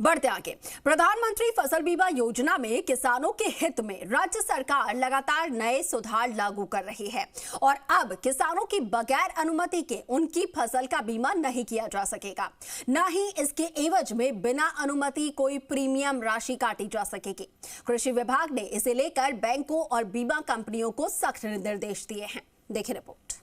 बढ़ते आगे, प्रधानमंत्री फसल बीमा योजना में किसानों के हित में राज्य सरकार लगातार नए सुधार लागू कर रही है और अब किसानों की बगैर अनुमति के उनकी फसल का बीमा नहीं किया जा सकेगा। न ही इसके एवज में बिना अनुमति कोई प्रीमियम राशि काटी जा सकेगी। कृषि विभाग ने इसे लेकर बैंकों और बीमा कंपनियों को सख्त निर्देश दिए हैं। देखिए रिपोर्ट।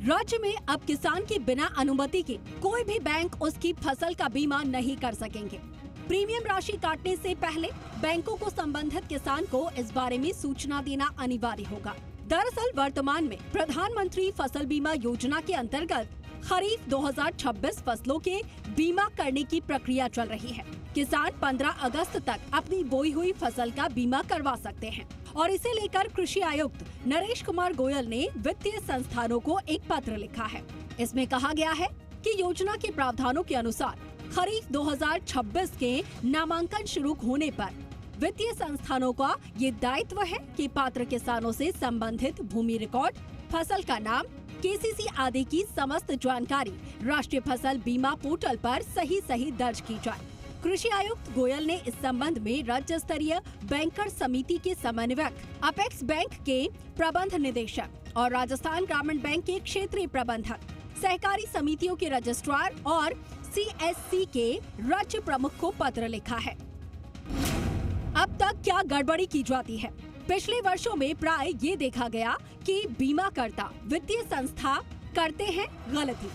राज्य में अब किसान की बिना अनुमति के कोई भी बैंक उसकी फसल का बीमा नहीं कर सकेंगे। प्रीमियम राशि काटने से पहले बैंकों को संबंधित किसान को इस बारे में सूचना देना अनिवार्य होगा। दरअसल वर्तमान में प्रधानमंत्री फसल बीमा योजना के अंतर्गत खरीफ 2026 फसलों के बीमा करने की प्रक्रिया चल रही है। किसान 15 अगस्त तक अपनी बोई हुई फसल का बीमा करवा सकते हैं और इसे लेकर कृषि आयुक्त नरेश कुमार गोयल ने वित्तीय संस्थानों को एक पत्र लिखा है। इसमें कहा गया है कि योजना के प्रावधानों के अनुसार खरीफ 2026 के नामांकन शुरू होने पर वित्तीय संस्थानों का ये दायित्व है कि पात्र किसानों से संबंधित भूमि रिकॉर्ड, फसल का नाम, केसीसी आदि की समस्त जानकारी राष्ट्रीय फसल बीमा पोर्टल पर सही दर्ज की जाए। कृषि आयुक्त गोयल ने इस संबंध में राज्य स्तरीय बैंकर समिति के समन्वयक, अपेक्स बैंक के प्रबंध निदेशक और राजस्थान ग्रामीण बैंक के क्षेत्रीय प्रबंधक, सहकारी समितियों के रजिस्ट्रार और सीएससी के राज्य प्रमुख को पत्र लिखा है। अब तक क्या गड़बड़ी की जाती है? पिछले वर्षों में प्राय ये देखा गया कि बीमाकर्ता वित्तीय संस्था करते हैं गलती।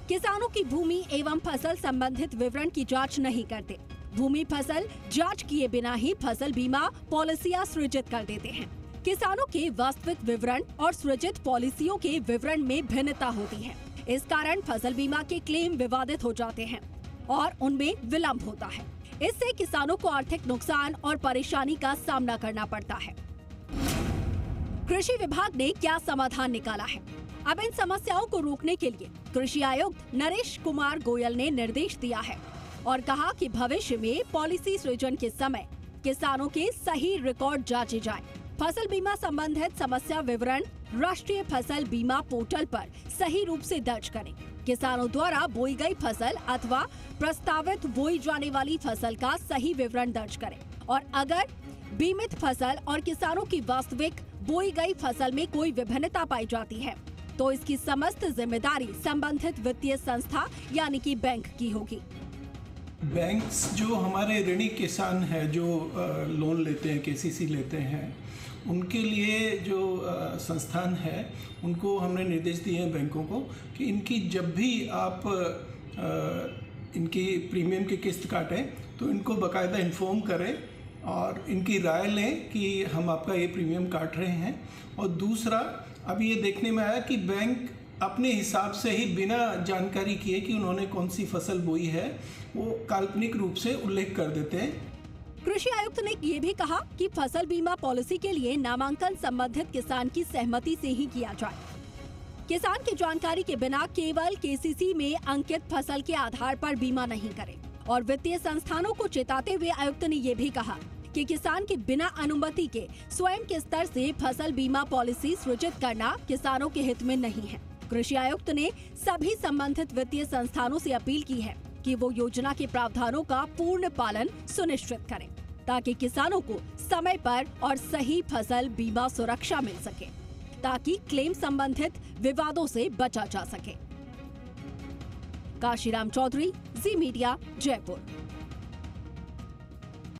किसानों की भूमि एवं फसल संबंधित विवरण की जांच नहीं करते। भूमि फसल जांच किए बिना ही फसल बीमा पॉलिसियां सृजित कर देते हैं। किसानों के वास्तविक विवरण और सृजित पॉलिसियों के विवरण में भिन्नता होती है। इस कारण फसल बीमा के क्लेम विवादित हो जाते हैं और उनमें विलंब होता है। इससे किसानों को आर्थिक नुकसान और परेशानी का सामना करना पड़ता है। कृषि विभाग ने क्या समाधान निकाला है? अब इन समस्याओं को रोकने के लिए कृषि आयुक्त नरेश कुमार गोयल ने निर्देश दिया है और कहा कि भविष्य में पॉलिसी सृजन के समय किसानों के सही रिकॉर्ड जांचे जाएं। फसल बीमा संबंधित समस्या विवरण राष्ट्रीय फसल बीमा पोर्टल पर सही रूप से दर्ज करें। किसानों द्वारा बोई गई फसल अथवा प्रस्तावित बोई जाने वाली फसल का सही विवरण दर्ज करें और अगर बीमित फसल और किसानों की वास्तविक बोई गई फसल में कोई विभिन्नता पाई जाती है तो इसकी समस्त जिम्मेदारी संबंधित वित्तीय संस्था यानी कि बैंक की होगी। बैंक्स जो हमारे ऋणी किसान है जो लोन लेते हैं, केसीसी लेते हैं, उनके लिए जो संस्थान है उनको हमने निर्देश दिए हैं बैंकों को कि इनकी जब भी आप इनकी प्रीमियम की किस्त काटें तो इनको बाकायदा इन्फॉर्म करें और इनकी राय लें कि हम आपका ये प्रीमियम काट रहे हैं। और दूसरा, अभी ये देखने में आया कि बैंक अपने हिसाब से ही बिना जानकारी किए कि उन्होंने कौन सी फसल बोई है वो काल्पनिक रूप से उल्लेख कर देते हैं। कृषि आयुक्त ने ये भी कहा कि फसल बीमा पॉलिसी के लिए नामांकन संबंधित किसान की सहमति से ही किया जाए। किसान की जानकारी के बिना केवल केसीसी में अंकित फसल के आधार पर बीमा नहीं करें। और वित्तीय संस्थानों को चेताते हुए आयुक्त ने ये भी कहा कि किसान के बिना अनुमति के स्वयं के स्तर से फसल बीमा पॉलिसी सृजित करना किसानों के हित में नहीं है। कृषि आयुक्त ने सभी संबंधित वित्तीय संस्थानों से अपील की है कि वो योजना के प्रावधानों का पूर्ण पालन सुनिश्चित करें ताकि किसानों को समय पर और सही फसल बीमा सुरक्षा मिल सके, ताकि क्लेम संबंधित विवादों से बचा जा सके। काशीराम चौधरी, जी मीडिया, जयपुर।